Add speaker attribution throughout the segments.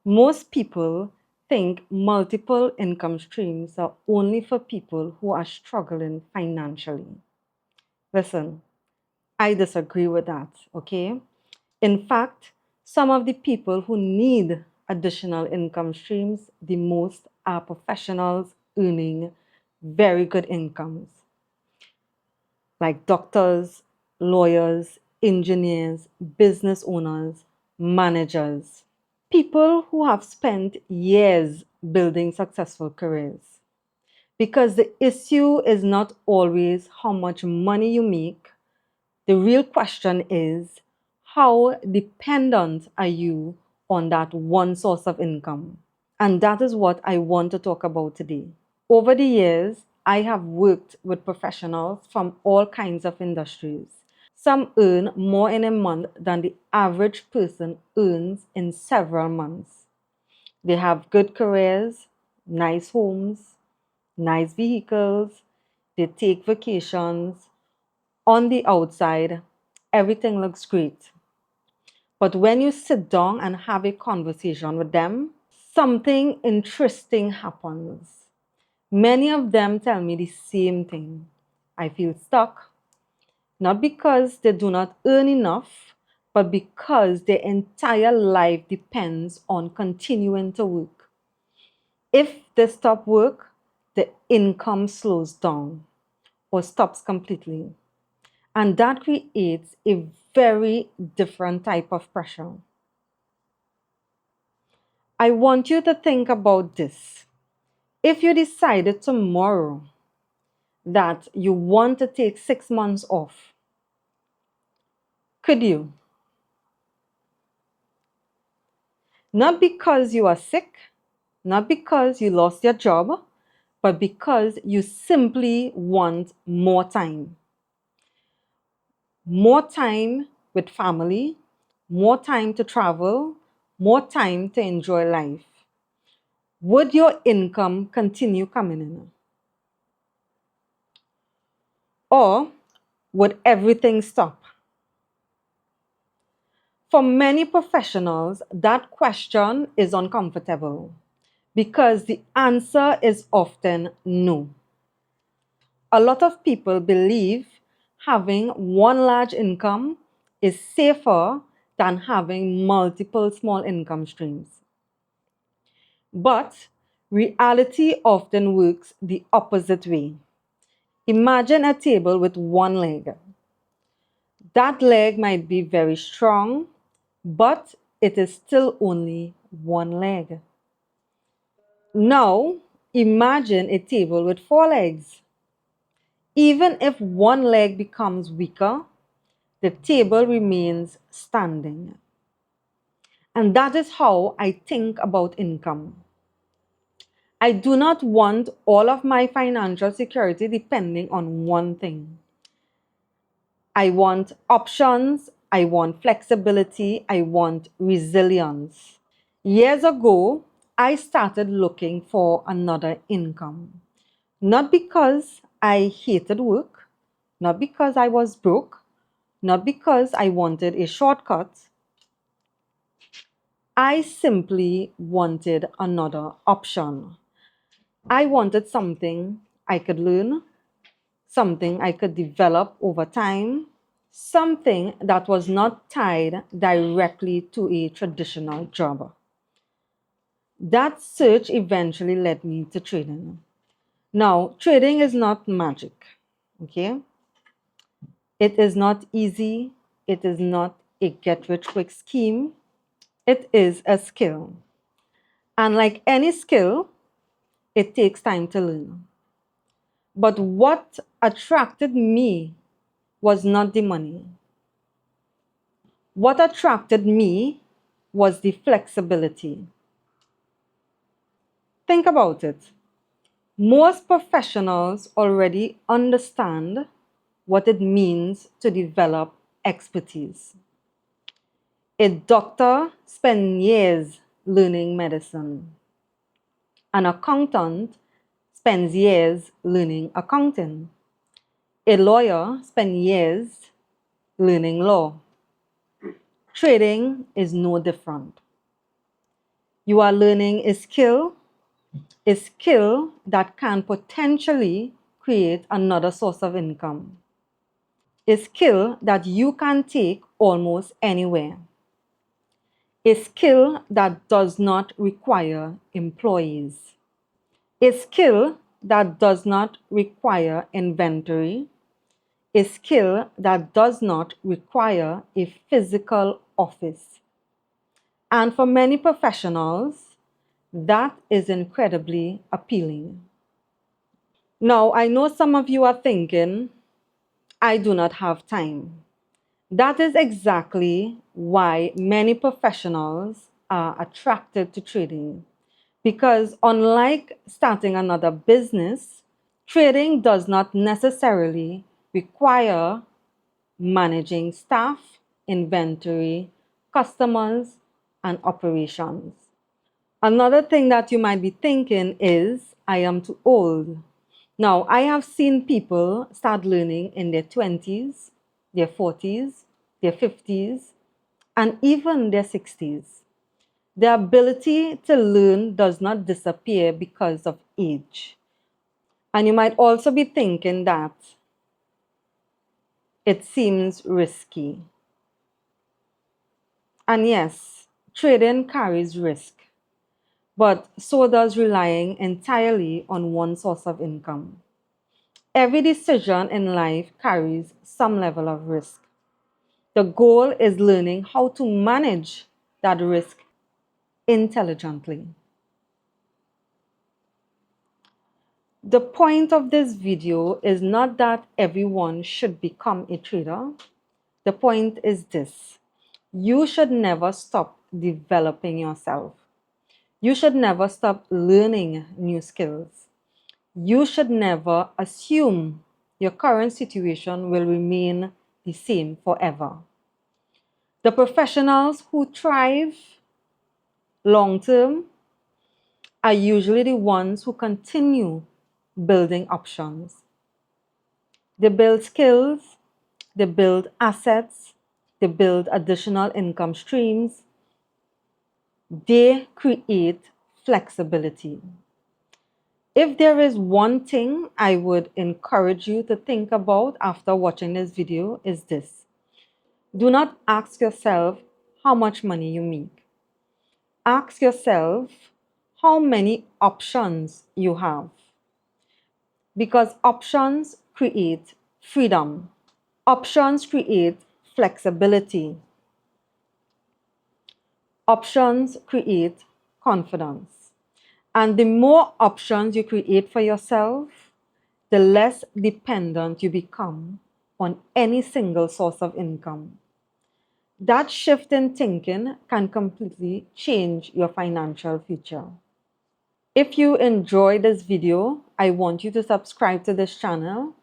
Speaker 1: Most people think multiple income streams are only for people who are struggling financially. Listen, I disagree with that, okay? In fact, some of the people who need additional income streams the most are professionals earning very good incomes, like doctors, lawyers, engineers, business owners, managers, people who have spent years building successful careers. Because the issue is not always how much money you make. The real question is, how dependent are you on that one source of income? And that is what I want to talk about today. Over the years, I have worked with professionals from all kinds of industries. Some earn more in a month than the average person earns in several months. They have good careers, nice homes, nice vehicles, they take vacations. On the outside, everything looks great. But when you sit down and have a conversation with them, something interesting happens. Many of them tell me the same thing. I feel stuck, not because they do not earn enough, but because their entire life depends on continuing to work. If they stop work, the income slows down or stops completely. And that creates a very different type of pressure. I want you to think about this. If you decided tomorrow that you want to take 6 months off, could you? Not because you are sick, not because you lost your job, but because you simply want more time. More time with family, more time to travel, more time to enjoy life. Would your income continue coming in? Or would everything stop? For many professionals, that question is uncomfortable because the answer is often no. A lot of people believe having one large income is safer than having multiple small income streams. But reality often works the opposite way. Imagine a table with one leg. That leg might be very strong, but it is still only one leg. Now, imagine a table with four legs. Even if one leg becomes weaker, the table remains standing. And that is how I think about income. I do not want all of my financial security depending on one thing. I want options, I want flexibility, I want resilience. Years ago, I started looking for another income. Not because I hated work, not because I was broke, not because I wanted a shortcut. I simply wanted another option. I wanted something I could learn, something I could develop over time, something that was not tied directly to a traditional job. That search eventually led me to trading. Now, trading is not magic, okay? It is not easy. It is not a get rich quick scheme. It is a skill. And like any skill, it takes time to learn. But what attracted me was not the money. What attracted me was the flexibility. Think about it. Most professionals already understand what it means to develop expertise. A doctor spends years learning medicine. An accountant spends years learning accounting. A lawyer spends years learning law. Trading is no different. You are learning a skill that can potentially create another source of income, a skill that you can take almost anywhere, a skill that does not require employees, a skill that does not require inventory, a skill that does not require a physical office. And for many professionals, that is incredibly appealing. Now, I know some of you are thinking, I do not have time. That is exactly why many professionals are attracted to trading. Because unlike starting another business, trading does not necessarily require managing staff, inventory, customers, and operations. Another thing that you might be thinking is, I am too old. Now, I have seen people start learning in their 20s, their 40s, their 50s, and even their 60s. The ability to learn does not disappear because of age. And you might also be thinking that it seems risky. And yes, trading carries risk, but so does relying entirely on one source of income. Every decision in life carries some level of risk. The goal is learning how to manage that risk intelligently. The point of this video is not that everyone should become a trader. The point is this: you should never stop developing yourself. You should never stop learning new skills. You should never assume your current situation will remain the same forever. The professionals who thrive long term are usually the ones who continue building options. They build skills, they build assets, they build additional income streams, they create flexibility. If there is one thing I would encourage you to think about after watching this video is this: do not ask yourself how much money you make. Ask yourself how many options you have. Because options create freedom. Options create flexibility. Options create confidence. And the more options you create for yourself, the less dependent you become on any single source of income. That shift in thinking can completely change your financial future. If you enjoyed this video, I want you to subscribe to this channel.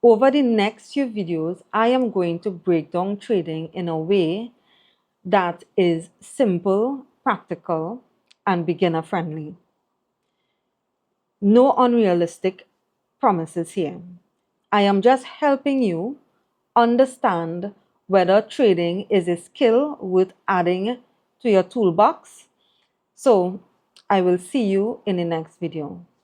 Speaker 1: Over the next few videos, I am going to break down trading in a way that is simple, practical, and beginner friendly. No unrealistic promises here. I am just helping you understand whether trading is a skill worth adding to your toolbox. So I will see you in the next video.